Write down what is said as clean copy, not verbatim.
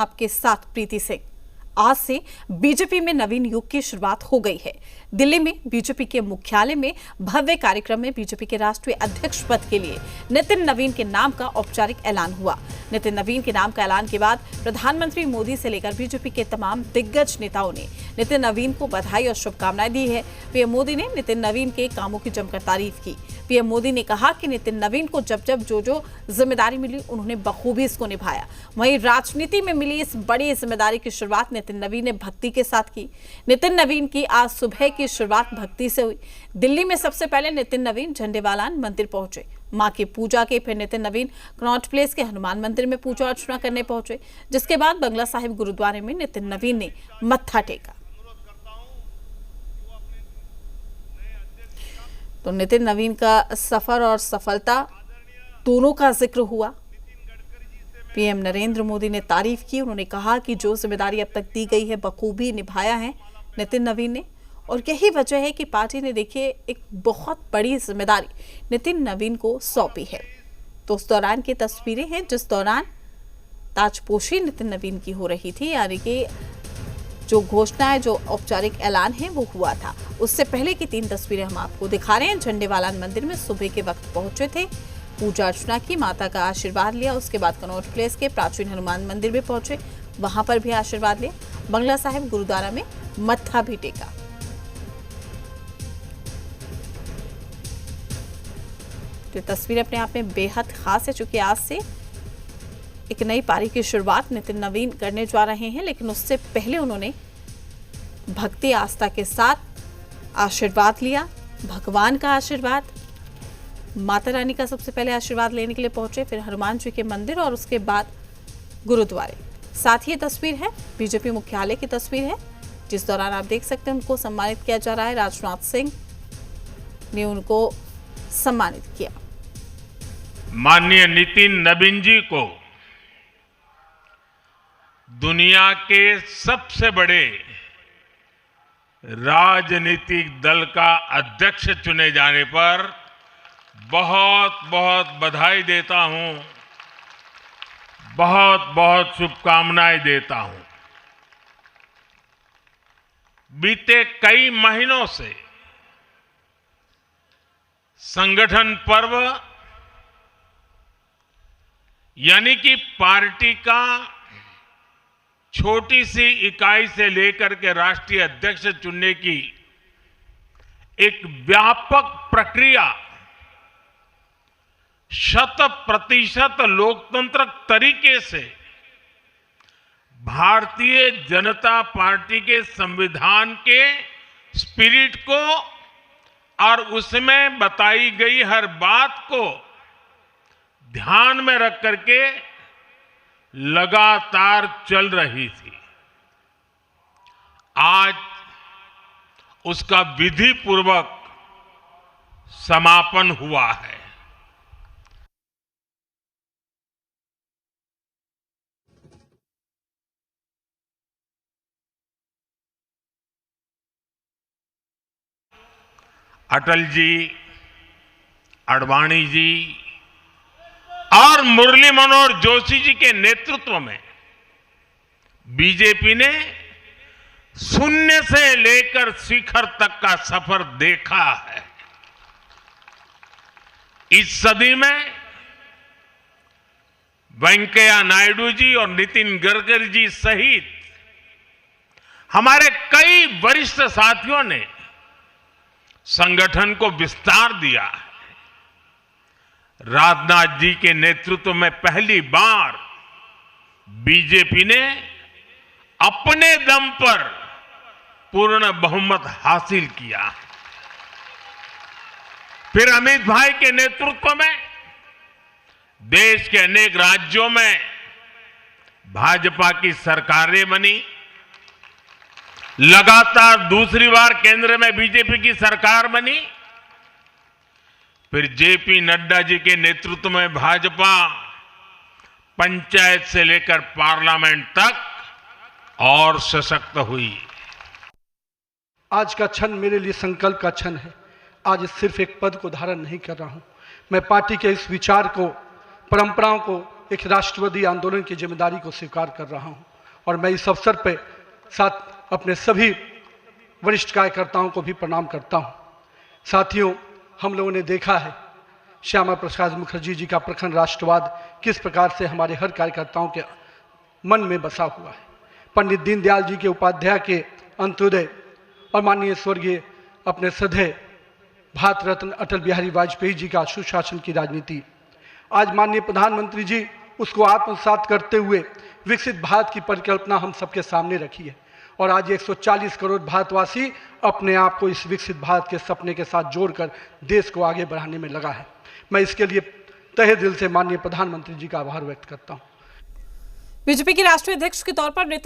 आपके साथ प्रीति सिंह। आज से बीजेपी में नवीन युग की शुरुआत हो गई है। दिल्ली में बीजेपी के मुख्यालय में भव्य कार्यक्रम में बीजेपी के राष्ट्रीय अध्यक्ष पद के लिए नितिन नवीन के नाम का औपचारिक ऐलान हुआ। नितिन नवीन के नाम का ऐलान के बाद प्रधानमंत्री मोदी से लेकर बीजेपी के तमाम दिग्गज नेताओं ने नितिन नवीन को बधाई और शुभकामनाएं दी है। पीएम मोदी ने नितिन नवीन के कामों की जमकर तारीफ की। पीएम मोदी ने कहा कि नितिन नवीन को जब जब जो जिम्मेदारी मिली उन्होंने बखूबी इसको निभाया। वहीं राजनीति में मिली इस बड़ी जिम्मेदारी की शुरुआत नितिन नवीन ने भक्ति के साथ की। नितिन नवीन की आज सुबह की शुरुआत भक्ति से हुई। दिल्ली में सबसे पहले नितिन नवीन झंडेवालान मंदिर पहुंचे, मां की पूजा के। फिर नितिन नवीन कनॉट प्लेस के हनुमान मंदिर में पूजा अर्चना करने पहुंचे, जिसके बाद बंगला साहिब गुरुद्वारे में नितिन नवीन ने मत्था टेका। तो नितिन नवीन का सफर और सफलता दोनों का जिक्र हुआ। पीएम नरेंद्र मोदी ने तारीफ की। उन्होंने कहा कि जो जिम्मेदारी अब तक दी गई है बखूबी निभाया है नितिन नवीन ने, और यही वजह है कि पार्टी ने देखिए एक बहुत बड़ी जिम्मेदारी नितिन नवीन को सौंपी है। तो उस दौरान की तस्वीरें हैं जिस दौरान ताजपोशी नितिन नवीन की हो रही थी, यानी कि जो घोषणा है, जो औपचारिक ऐलान है वो हुआ था। उससे पहले की 3 तस्वीरें हम आपको दिखा रहे हैं। झंडेवालान मंदिर में सुबह के वक्त पहुंचे थे, पूजा अर्चना की, माता का आशीर्वाद लिया। उसके बाद कनॉट प्लेस के प्राचीन हनुमान मंदिर में पहुंचे, वहां पर भी आशीर्वाद लिया। बंगला साहिब गुरुद्वारा में मत्था भी टेका। तो तस्वीर अपने आप में बेहद खास है, चूंकि आज से एक नई पारी की शुरुआत नितिन नवीन करने जा रहे हैं। लेकिन उससे पहले उन्होंने भक्ति आस्था के साथ आशीर्वाद लिया, भगवान का आशीर्वाद, माता रानी का सबसे पहले आशीर्वाद लेने के लिए पहुंचे, फिर हनुमान जी के मंदिर और उसके बाद गुरुद्वारे। साथ ही ये तस्वीर है बीजेपी मुख्यालय की तस्वीर है, जिस दौरान आप देख सकते हैं उनको सम्मानित किया जा रहा है। राजनाथ सिंह ने उनको सम्मानित किया। माननीय नितिन नवीन जी को दुनिया के सबसे बड़े राजनीतिक दल का अध्यक्ष चुने जाने पर बहुत बहुत बधाई देता हूं, बहुत बहुत शुभकामनाएं देता हूं। बीते कई महीनों से संगठन पर्व यानी कि पार्टी का छोटी सी इकाई से लेकर के राष्ट्रीय अध्यक्ष चुनने की एक व्यापक प्रक्रिया 100% लोकतंत्र तरीके से भारतीय जनता पार्टी के संविधान के स्पिरिट को और उसमें बताई गई हर बात को ध्यान में रख करके लगातार चल रही थी। आज उसका विधि पूर्वक समापन हुआ है। अटल जी, आडवाणी जी और मुरली मनोहर जोशी जी के नेतृत्व में बीजेपी ने शून्य से लेकर शिखर तक का सफर देखा है। इस सदी में वेंकैया नायडू जी और नितिन गडकरी जी सहित हमारे कई वरिष्ठ साथियों ने संगठन को विस्तार दिया है। राजनाथ जी के नेतृत्व में पहली बार बीजेपी ने अपने दम पर पूर्ण बहुमत हासिल किया। फिर अमित भाई के नेतृत्व में देश के अनेक राज्यों में भाजपा की सरकारें बनी। लगातार दूसरी बार केंद्र में बीजेपी की सरकार बनी। फिर जेपी नड्डा जी के नेतृत्व में भाजपा पंचायत से लेकर पार्लियामेंट तक और सशक्त हुई। आज का क्षण मेरे लिए संकल्प का क्षण है। आज सिर्फ एक पद को धारण नहीं कर रहा हूं, मैं पार्टी के इस विचार को, परंपराओं को, एक राष्ट्रवादी आंदोलन की जिम्मेदारी को स्वीकार कर रहा हूं। और मैं इस अवसर पर साथ अपने सभी वरिष्ठ कार्यकर्ताओं को भी प्रणाम करता हूं। साथियों, हम लोगों ने देखा है श्यामा प्रसाद मुखर्जी जी का प्रखर राष्ट्रवाद किस प्रकार से हमारे हर कार्यकर्ताओं के मन में बसा हुआ है। पंडित दीनदयाल जी के उपाध्याय के अंत्योदय और माननीय स्वर्गीय अपने सदैव भारत रत्न अटल बिहारी वाजपेयी जी का सुशासन की राजनीति, आज माननीय प्रधानमंत्री जी उसको आत्मसात करते हुए विकसित भारत की परिकल्पना हम सबके सामने रखी है और आज 140 करोड़ भारतवासी अपने आप को इस विकसित भारत के सपने के साथ जोड़कर देश को आगे बढ़ाने में लगा है। मैं इसके लिए तहे दिल से माननीय प्रधानमंत्री जी का आभार व्यक्त करता हूं। बीजेपी के राष्ट्रीय अध्यक्ष के तौर पर नितिन